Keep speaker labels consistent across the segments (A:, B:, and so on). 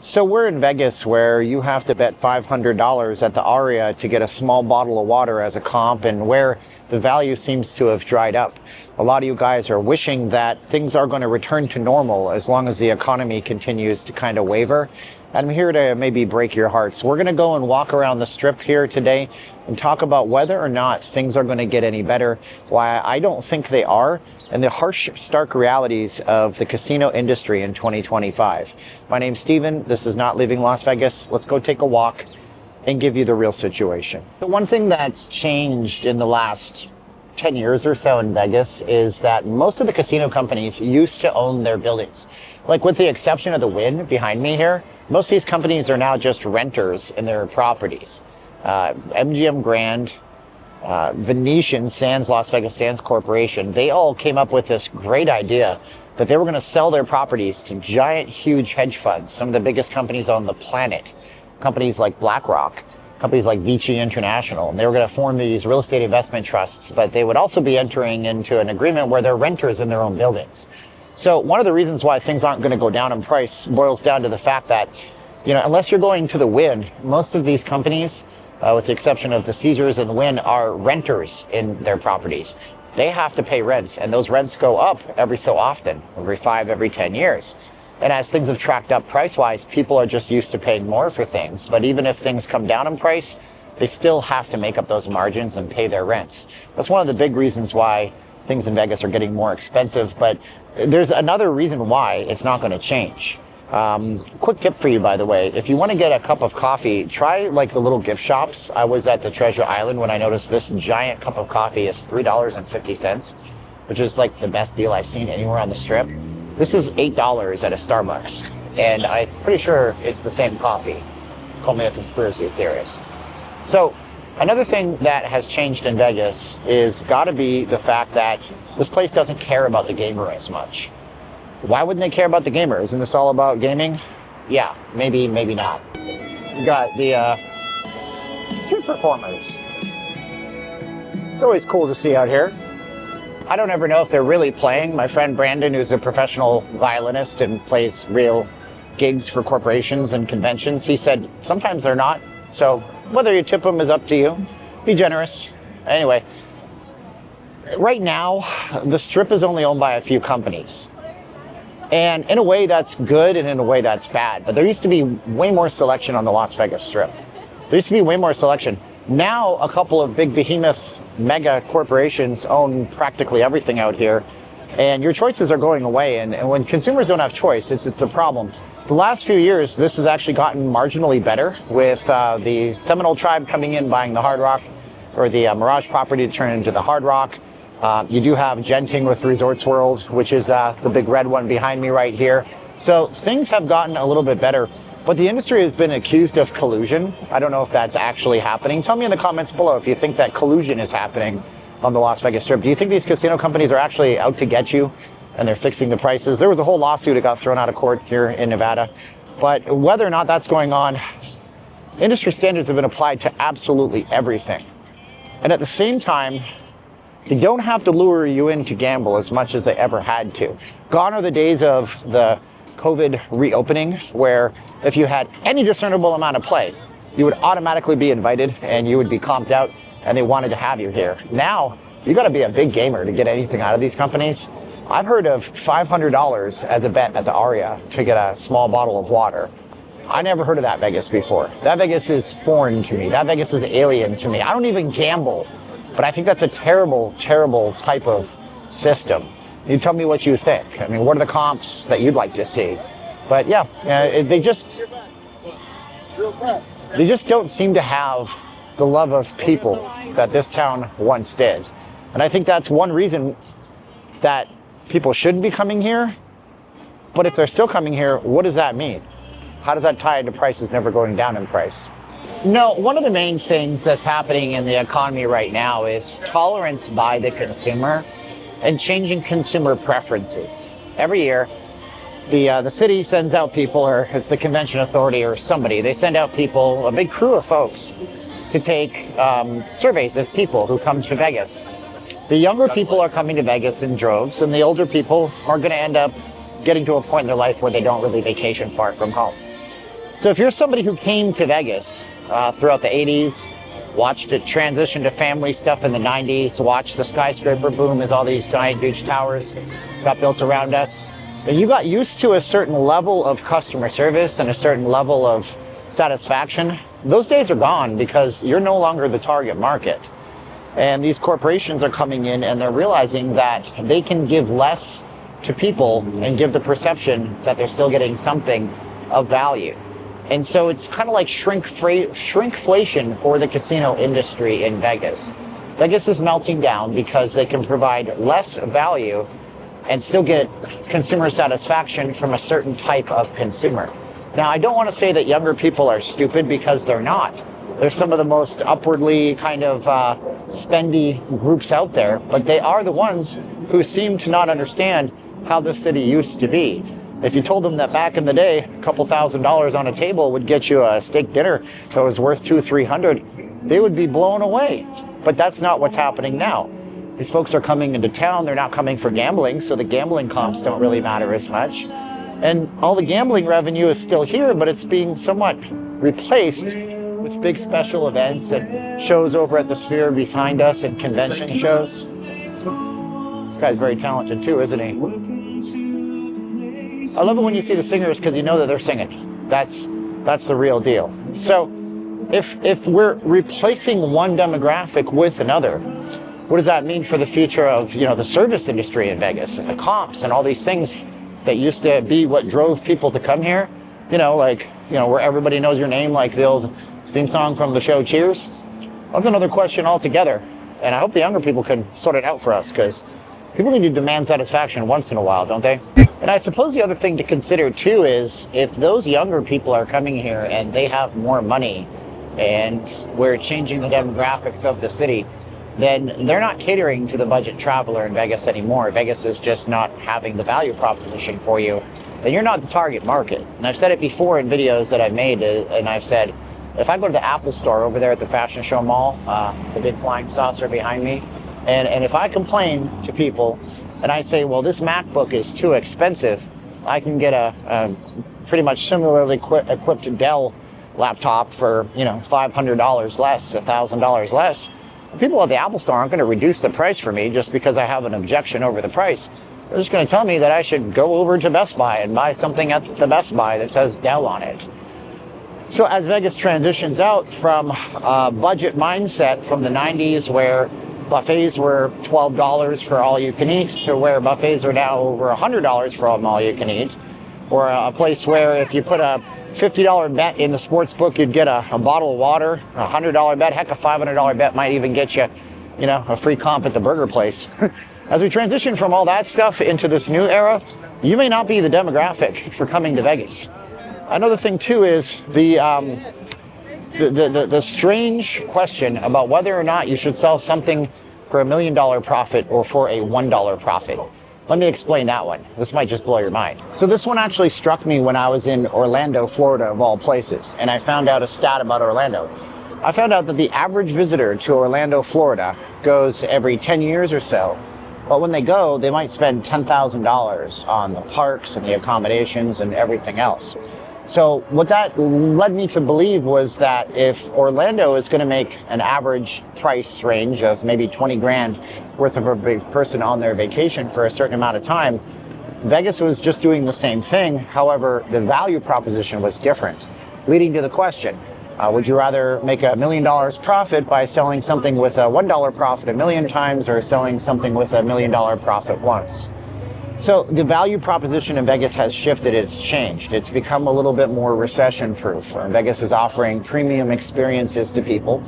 A: So we're in Vegas where you have to bet $500 at the Aria to get a small bottle of water as a comp, and where the value seems to have dried up. A lot of you guys are wishing that things are going to return to normal as long as the economy continues to kind of waver. I'm here to maybe break your hearts. We're going to go and walk around the strip here today and talk about whether or not things are going to get any better, why I don't think they are, and the harsh, stark realities of the casino industry in 2025. My name's Steven. This is Not Leaving Las Vegas. Let's go take a walk and give you the real situation. The one thing that's changed in the last 10 years or so in Vegas is that most of the casino companies used to own their buildings. Like, with the exception of the Wynn behind me here, most of these companies are now just renters in their properties. MGM Grand, Venetian, Sands, Las Vegas Sands Corporation, they all came up with this great idea that they were going to sell their properties to giant, huge hedge funds, some of the biggest companies on the planet, companies like BlackRock, companies like Vici International, and they were going to form these real estate investment trusts, but they would also be entering into an agreement where they're renters in their own buildings. So one of the reasons why things aren't going to go down in price boils down to the fact that, unless you're going to the Wynn, most of these companies, with the exception of the Caesars and the Wynn, are renters in their properties. They have to pay rents, and those rents go up every so often, every 5, every 10 years. And as things have tracked up price-wise, people are just used to paying more for things. But even if things come down in price, they still have to make up those margins and pay their rents. That's one of the big reasons why things in Vegas are getting more expensive. But there's another reason why it's not going to change. Quick tip for you, by the way, if you want to get a cup of coffee, try like the little gift shops. I was at the Treasure Island when I noticed this giant cup of coffee is $3.50, which is like the best deal I've seen anywhere on the strip. This is $8 at a Starbucks, and I'm pretty sure it's the same coffee. Call me a conspiracy theorist. So another thing that has changed in Vegas is got to be the fact that this place doesn't care about the gamer as much. Why wouldn't they care about the gamer? Isn't this all about gaming? Yeah, maybe, maybe not. You got the street performers. It's always cool to see out here. I don't ever know if they're really playing. My friend Brandon, who's a professional violinist and plays real gigs for corporations and conventions, he said sometimes they're not. So whether you tip them is up to you. Be generous. Anyway, right now, the strip is only owned by a few companies. And in a way that's good and in a way that's bad. But there used to be way more selection on the Las Vegas Strip. There used to be way more selection. Now a couple of big behemoth mega corporations own practically everything out here. And your choices are going away. And when consumers don't have choice, it's a problem. The last few years, this has actually gotten marginally better with the Seminole tribe coming in, buying the Hard Rock, or the Mirage property to turn into the Hard Rock. You do have Genting with Resorts World, which is the big red one behind me right here. So things have gotten a little bit better, but the industry has been accused of collusion. I don't know if that's actually happening. Tell me in the comments below if you think that collusion is happening on the Las Vegas Strip. Do you think these casino companies are actually out to get you and they're fixing the prices? There was a whole lawsuit that got thrown out of court here in Nevada. But whether or not that's going on, industry standards have been applied to absolutely everything. And at the same time, they don't have to lure you in to gamble as much as they ever had to. Gone are the days of the COVID reopening, where if you had any discernible amount of play, you would automatically be invited and you would be comped out and they wanted to have you here. Now, you got to be a big gamer to get anything out of these companies. I've heard of $500 as a bet at the Aria to get a small bottle of water. I never heard of that Vegas before. That Vegas is foreign to me. That Vegas is alien to me. I don't even gamble. But I think that's a terrible, terrible type of system. You tell me what you think. I mean, what are the comps that you'd like to see? But yeah, they just don't seem to have the love of people that this town once did. And I think that's one reason that people shouldn't be coming here. But if they're still coming here, what does that mean? How does that tie into prices never going down in price? No, one of the main things that's happening in the economy right now is tolerance by the consumer and changing consumer preferences. Every year, the city sends out people, or it's the convention authority or somebody, they send out people, a big crew of folks, to take surveys of people who come to Vegas. The younger people are coming to Vegas in droves, and the older people are going to end up getting to a point in their life where they don't really vacation far from home. So if you're somebody who came to Vegas throughout the 80s, watched it transition to family stuff in the 90s, watched the skyscraper boom as all these giant huge towers got built around us, and you got used to a certain level of customer service and a certain level of satisfaction, those days are gone because you're no longer the target market. And these corporations are coming in and they're realizing that they can give less to people and give the perception that they're still getting something of value. And so it's kind of like shrinkflation for the casino industry in Vegas. Vegas is melting down because they can provide less value and still get consumer satisfaction from a certain type of consumer. Now, I don't want to say that younger people are stupid, because they're not. They're some of the most upwardly kind of spendy groups out there, but they are the ones who seem to not understand how the city used to be. If you told them that back in the day, a couple $1,000s on a table would get you a steak dinner that was worth $200-300, they would be blown away. But that's not what's happening now. These folks are coming into town, they're not coming for gambling, so the gambling comps don't really matter as much. And all the gambling revenue is still here, but it's being somewhat replaced with big special events and shows over at the Sphere behind us and convention shows. This guy's very talented too, isn't he? I love it when you see the singers, because you know that they're singing. That's the real deal. So if we're replacing one demographic with another, what does that mean for the future of, the service industry in Vegas and the comps and all these things that used to be what drove people to come here? Where everybody knows your name, like the old theme song from the show Cheers. That's another question altogether. And I hope the younger people can sort it out for us, because people need to demand satisfaction once in a while, don't they? And I suppose the other thing to consider too is, if those younger people are coming here and they have more money and we're changing the demographics of the city, then they're not catering to the budget traveler in Vegas anymore. Vegas is just not having the value proposition for you. Then you're not the target market. And I've said it before in videos that I've made, and I've said, if I go to the Apple store over there at the Fashion Show Mall, the big flying saucer behind me, and if I complain to people and I say, well, this MacBook is too expensive, I can get a pretty much similarly equipped Dell laptop for $500 less, $1,000 less. People at the Apple store aren't going to reduce the price for me just because I have an objection over the price. They're just going to tell me that I should go over to Best Buy and buy something at the Best Buy that says Dell on it. So as Vegas transitions out from a budget mindset from the 90s, where buffets were $12 for all you can eat, to where buffets are now over $100 for all you can eat, or a place where if you put a $50 bet in the sports book, you'd get a bottle of water, a $100 bet, heck, a $500 bet might even get you, a free comp at the burger place. As we transition from all that stuff into this new era, you may not be the demographic for coming to Vegas. Another thing too is the strange question about whether or not you should sell something for $1 million profit or for a $1 profit. Let me explain that one. This might just blow your mind. So this one actually struck me when I was in Orlando, Florida, of all places, and I found out a stat about Orlando. I found out that the average visitor to Orlando, Florida goes every 10 years or so. But when they go, they might spend $10,000 on the parks and the accommodations and everything else. So what that led me to believe was that if Orlando is going to make an average price range of maybe 20 grand worth of a big person on their vacation for a certain amount of time, Vegas was just doing the same thing. However, the value proposition was different, leading to the question, would you rather make $1 million profit by selling something with a $1 profit 1,000,000 times, or selling something with $1 million profit once? So the value proposition in Vegas has shifted, it's changed. It's become a little bit more recession-proof. Vegas is offering premium experiences to people.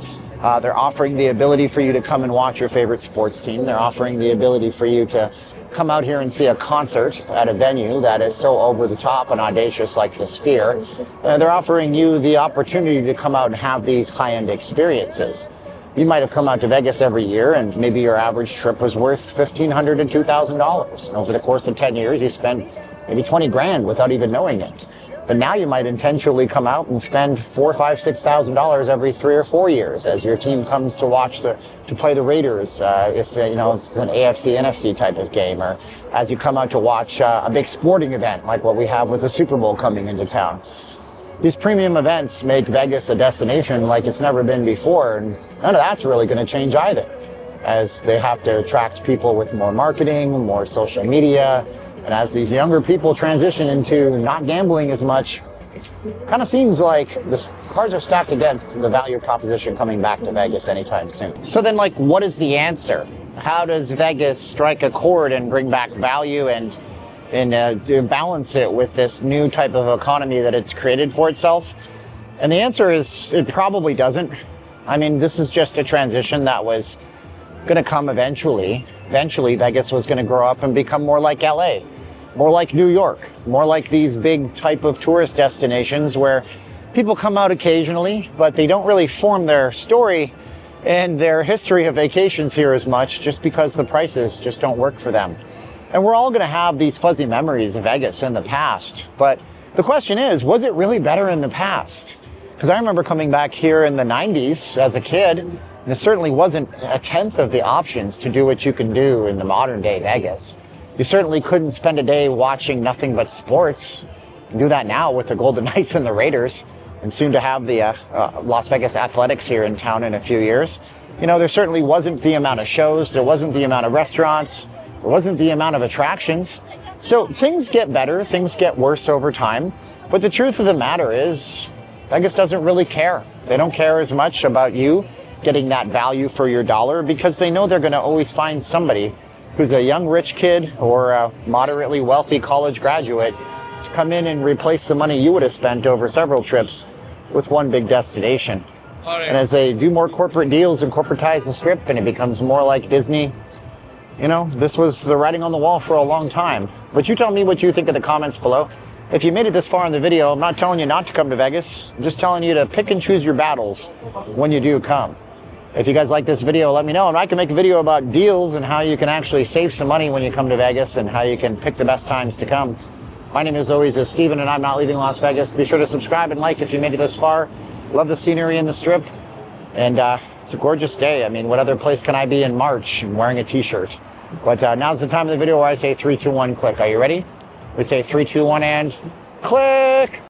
A: They're offering the ability for you to come and watch your favorite sports team. They're offering the ability for you to come out here and see a concert at a venue that is so over the top and audacious like the Sphere. They're offering you the opportunity to come out and have these high-end experiences. You might have come out to Vegas every year and maybe your average trip was worth $1,500 to $2,000. And over the course of 10 years, you spend maybe 20 grand without even knowing it. But now you might intentionally come out and spend $4,000, $5,000, $6,000 every 3 or 4 years as your team comes to play the Raiders, if it's an AFC, NFC type of game, or as you come out to watch a big sporting event like what we have with the Super Bowl coming into town. these premium events make Vegas a destination like it's never been before, and none of that's really going to change either, as they have to attract people with more marketing, more social media, and as these younger people transition into not gambling as much, kind of seems like the cards are stacked against the value proposition coming back to Vegas anytime soon. So then, like, what is the answer? How does Vegas strike a chord and bring back value and balance it with this new type of economy that it's created for itself? And the answer is it probably doesn't. I mean, this is just a transition that was going to come eventually. Eventually, Vegas was going to grow up and become more like LA, more like New York, more like these big type of tourist destinations where people come out occasionally, but they don't really form their story and their history of vacations here as much, just because the prices just don't work for them. And we're all going to have these fuzzy memories of Vegas in the past. But the question is, was it really better in the past? Because I remember coming back here in the 90s as a kid, and it certainly wasn't a tenth of the options to do what you can do in the modern day Vegas. You certainly couldn't spend a day watching nothing but sports. You can do that now with the Golden Knights and the Raiders, and soon to have the Las Vegas Athletics here in town in a few years. You know, there certainly wasn't the amount of shows, there wasn't the amount of restaurants, there wasn't the amount of attractions. So things get better, things get worse over time. But the truth of the matter is, Vegas doesn't really care. They don't care as much about you getting that value for your dollar, because they know they're going to always find somebody who's a young rich kid or a moderately wealthy college graduate to come in and replace the money you would have spent over several trips with one big destination. And as they do more corporate deals and corporatize the Strip and it becomes more like Disney, you know, this was the writing on the wall for a long time. But you tell me what you think in the comments below. If you made it this far in the video, I'm not telling you not to come to Vegas. I'm just telling you to pick and choose your battles when you do come. If you guys like this video, let me know, and I can make a video about deals and how you can actually save some money when you come to Vegas and how you can pick the best times to come. My name as always is Steven, and I'm not leaving Las Vegas. Be sure to subscribe and like if you made it this far. Love the scenery in the Strip, and it's a gorgeous day. I mean, what other place can I be in March wearing a t-shirt? But now's the time of the video where I say 3, 2, 1, click. Are you ready? We say 3, 2, 1, and click!